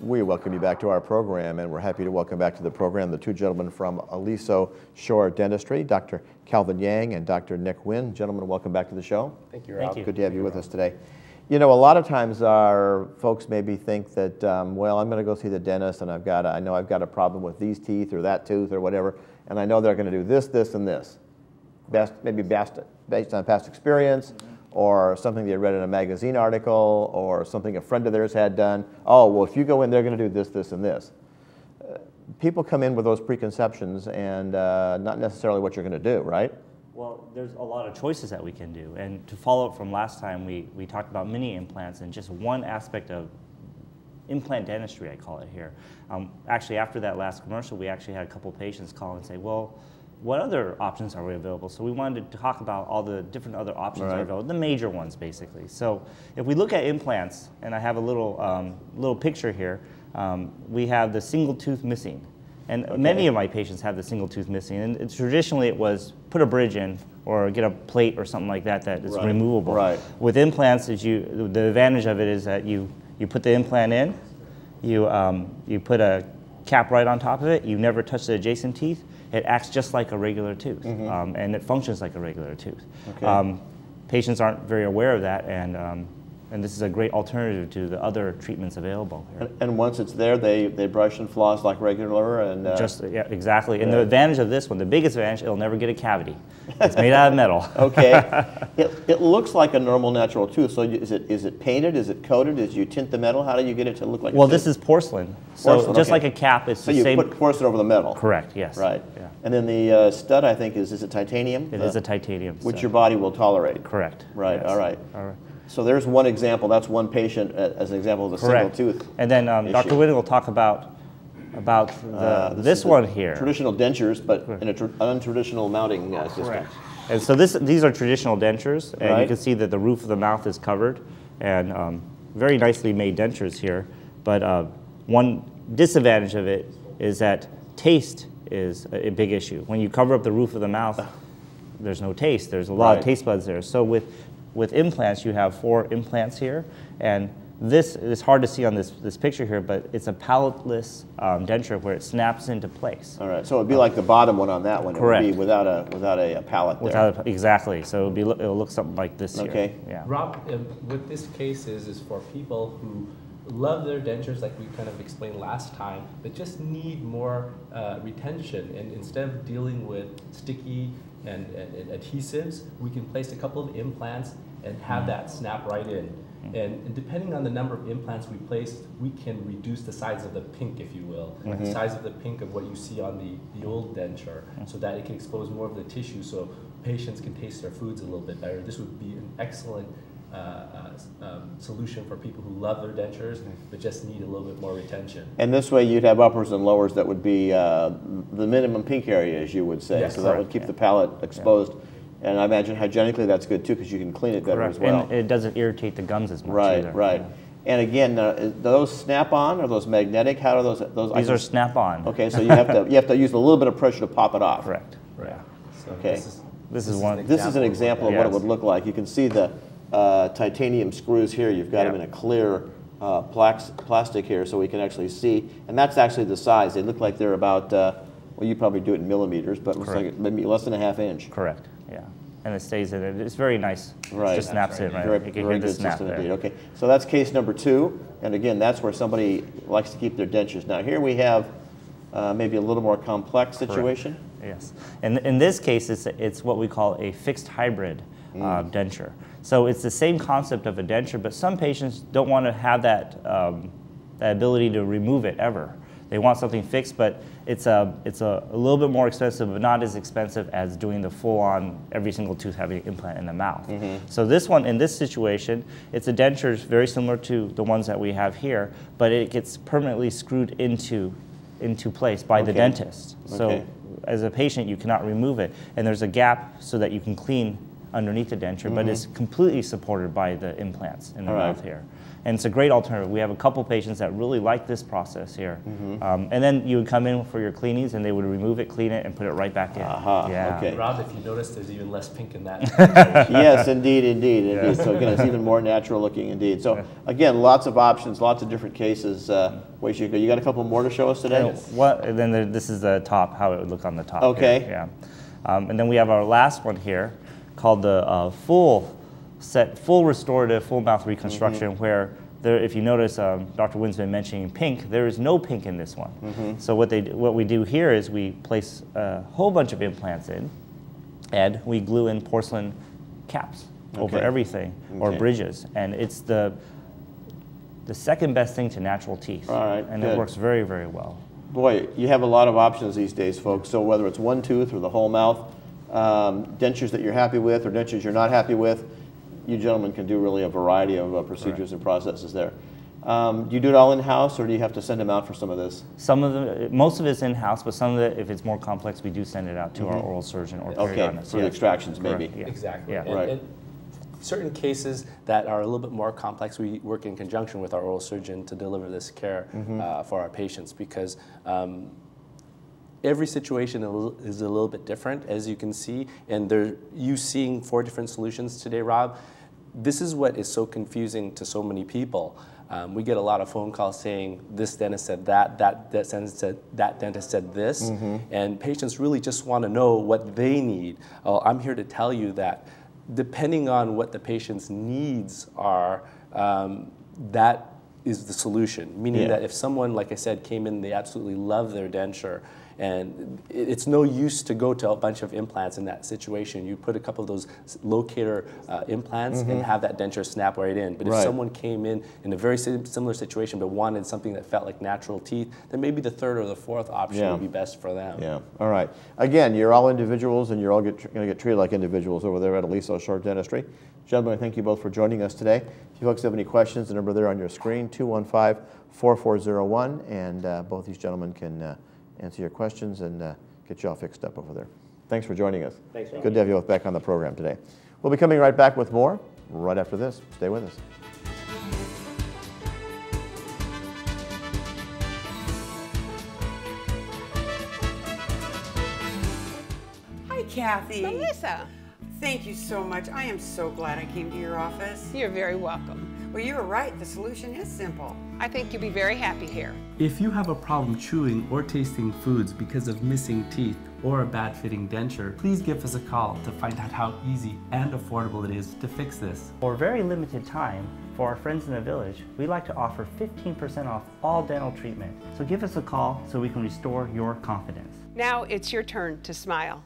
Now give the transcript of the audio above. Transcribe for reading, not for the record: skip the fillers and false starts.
We welcome you back to our program, and we're happy to welcome back to the program the two gentlemen from Aliso Shore Dentistry, Dr. Calvin Yang and Dr. Nick Nguyen. Gentlemen, welcome back to the show. Thank you, Rob. Good to have you with us today. You know, a lot of times our folks maybe think that, well, I'm going to go see the dentist, and I know I've got a problem with these teeth or that tooth or whatever, and I know they're going to do this, this, and this, maybe based on past experience. Or something they read in a magazine article, or something a friend of theirs had done. Oh, well, if you go in, they're going to do this, this, and this. People come in with those preconceptions and not necessarily what you're going to do, right? Well, there's a lot of choices that we can do. And to follow up from last time, we talked about mini implants and just one aspect of implant dentistry, I call it here. Actually, after that last commercial, we actually had a couple patients call and say, well, what other options are available? So we wanted to talk about all the different other options that are available, the major ones basically. So if we look at implants, and I have a little picture here, we have the single tooth missing. And many of my patients have the single tooth missing. And traditionally it was put a bridge in or get a plate or something like that that is removable. Right. With implants, the advantage of it is that you put the implant in, you put a cap right on top of it, you never touch the adjacent teeth. It acts just like a regular tooth, and it functions like a regular tooth. Okay. Patients aren't very aware of that, and this is a great alternative to the other treatments available here. And once it's there, they brush and floss like regular, and yeah, exactly. And the advantage of this one, the biggest advantage, it'll never get a cavity. It's made out of metal. Okay. It looks like a normal natural tooth. So is it painted? Is it coated? Is you tint the metal? How do you get it to look like? Well, this is porcelain. So just like a cap, it's the same. So you put porcelain over the metal. Correct. Yes. Right. Yeah. And then the stud, I think, is it titanium? It is a titanium stud. Which your body will tolerate. Correct. Right. Yes. All right. All right. So there's one example. That's one patient as an example of a single tooth. And then Dr. Nguyen will talk about this one here. Traditional dentures, but in an untraditional mounting system. Correct. And so these are traditional dentures, and you can see that the roof of the mouth is covered, and very nicely made dentures here. But one disadvantage of it is that taste is a big issue. When you cover up the roof of the mouth, there's no taste. There's a lot of taste buds there. So with implants, you have 4 implants here, and this is hard to see on this picture here, but it's a paletless denture where it snaps into place. All right, so it'd be like the bottom one on that one. Correct. It would be without a palate there. Exactly. So it'll look something like this here. Okay. Yeah. Rob, what this case is for people who love their dentures, like we kind of explained last time, but just need more retention. And instead of dealing with sticky and adhesives, we can place a couple of implants and have that snap right in. And depending on the number of implants we place, we can reduce the size of the pink, if you will, the size of the pink of what you see on the old denture, so that it can expose more of the tissue so patients can taste their foods a little bit better. This would be an excellent solution for people who love their dentures but just need a little bit more retention. And this way you'd have uppers and lowers that would be the minimum pink area, as you would say. Yes, so that would keep the palate exposed. Yeah. And I imagine hygienically that's good too, because you can clean it better as well. And it doesn't irritate the gums as much either. Right. Yeah. And again, do those snap-on? Are those magnetic? How are those? These are snap-on. Okay, so you have to use a little bit of pressure to pop it off. Correct. Right. Yeah. So okay. This is one. This is an example of what it would look like. You can see the titanium screws here. You've got them in a clear plastic here, so we can actually see. And that's actually the size. They look like they're about. Well, you probably do it in millimeters, but it looks like maybe less than a ½ inch. Correct. Yeah. And it stays in it. It's very nice. Right. It just snaps in, right? Very, you can very hear the good snap system there. indeed. Okay. So that's case number 2. And again, that's where somebody likes to keep their dentures. Now here we have maybe a little more complex situation. Correct. Yes. And in this case, it's what we call a fixed hybrid denture. So it's the same concept of a denture, but some patients don't want to have that ability to remove it ever. They want something fixed, but it's a little bit more expensive, but not as expensive as doing the full-on every single tooth having an implant in the mouth. So this one, in this situation, it's a denture very similar to the ones that we have here, but it gets permanently screwed into place by the dentist. So as a patient, you cannot remove it, and there's a gap so that you can clean underneath the denture, but it's completely supported by the implants in the mouth here. And it's a great alternative. We have a couple patients that really like this process here. And then you would come in for your cleanings and they would remove it, clean it, and put it right back in. Yeah. Okay. Rob, if you notice, there's even less pink in that. Yes, indeed. So again, it's even more natural looking indeed. So again, lots of options, lots of different cases, ways you go. You got a couple more to show us today? And then this is the top, how it would look on the top. Okay. Here. Yeah. And then we have our last one here called the full restorative, full mouth reconstruction, where there, if you notice, Dr. Wynn's been mentioning pink, there is no pink in this one. So what we do here is we place a whole bunch of implants in, and we glue in porcelain caps over everything, or bridges, and it's the second best thing to natural teeth. All right, and good. it works very, very well. Boy, you have a lot of options these days, folks. So whether it's one tooth or the whole mouth, dentures that you're happy with or dentures you're not happy with, you gentlemen can do really a variety of procedures and processes there. Do you do it all in-house, or do you have to send them out for some of this? Most of it's in-house, but some of it, if it's more complex, we do send it out to our oral surgeon or periodontist. For the extractions maybe. Yeah. Exactly. Yeah. And certain cases that are a little bit more complex, we work in conjunction with our oral surgeon to deliver this care for our patients, because every situation is a little bit different, as you can see, and you seeing 4 different solutions today, Rob. This is what is so confusing to so many people. We get a lot of phone calls saying this dentist said that dentist said this, and patients really just want to know what they need. I'm here to tell you that depending on what the patient's needs are, that is the solution. Meaning that if someone, like I said, came in, they absolutely love their denture, and it's no use to go to a bunch of implants in that situation. You put a couple of those locator implants and have that denture snap right in. But if someone came in a very similar situation but wanted something that felt like natural teeth, then maybe the 3rd or the 4th option would be best for them. Yeah, all right. Again, you're all individuals, and you're all going to get treated like individuals over there at Aliso Short Dentistry. Gentlemen, I thank you both for joining us today. If you folks have any questions, the number there on your screen, 215-4401, and both these gentlemen can answer your questions and get you all fixed up over there. Thanks for joining us. Thanks, Rob. Good to have you both back on the program today. We'll be coming right back with more right after this. Stay with us. Hi, Kathy. Melissa, Thank you so much. I am so glad I came to your office. you're very welcome. Well, you were right. The solution is simple. I think you'll be very happy here. If you have a problem chewing or tasting foods because of missing teeth or a bad fitting denture, please give us a call to find out how easy and affordable it is to fix this. For a very limited time, for our friends in the village, we'd like to offer 15% off all dental treatment. So give us a call so we can restore your confidence. Now it's your turn to smile.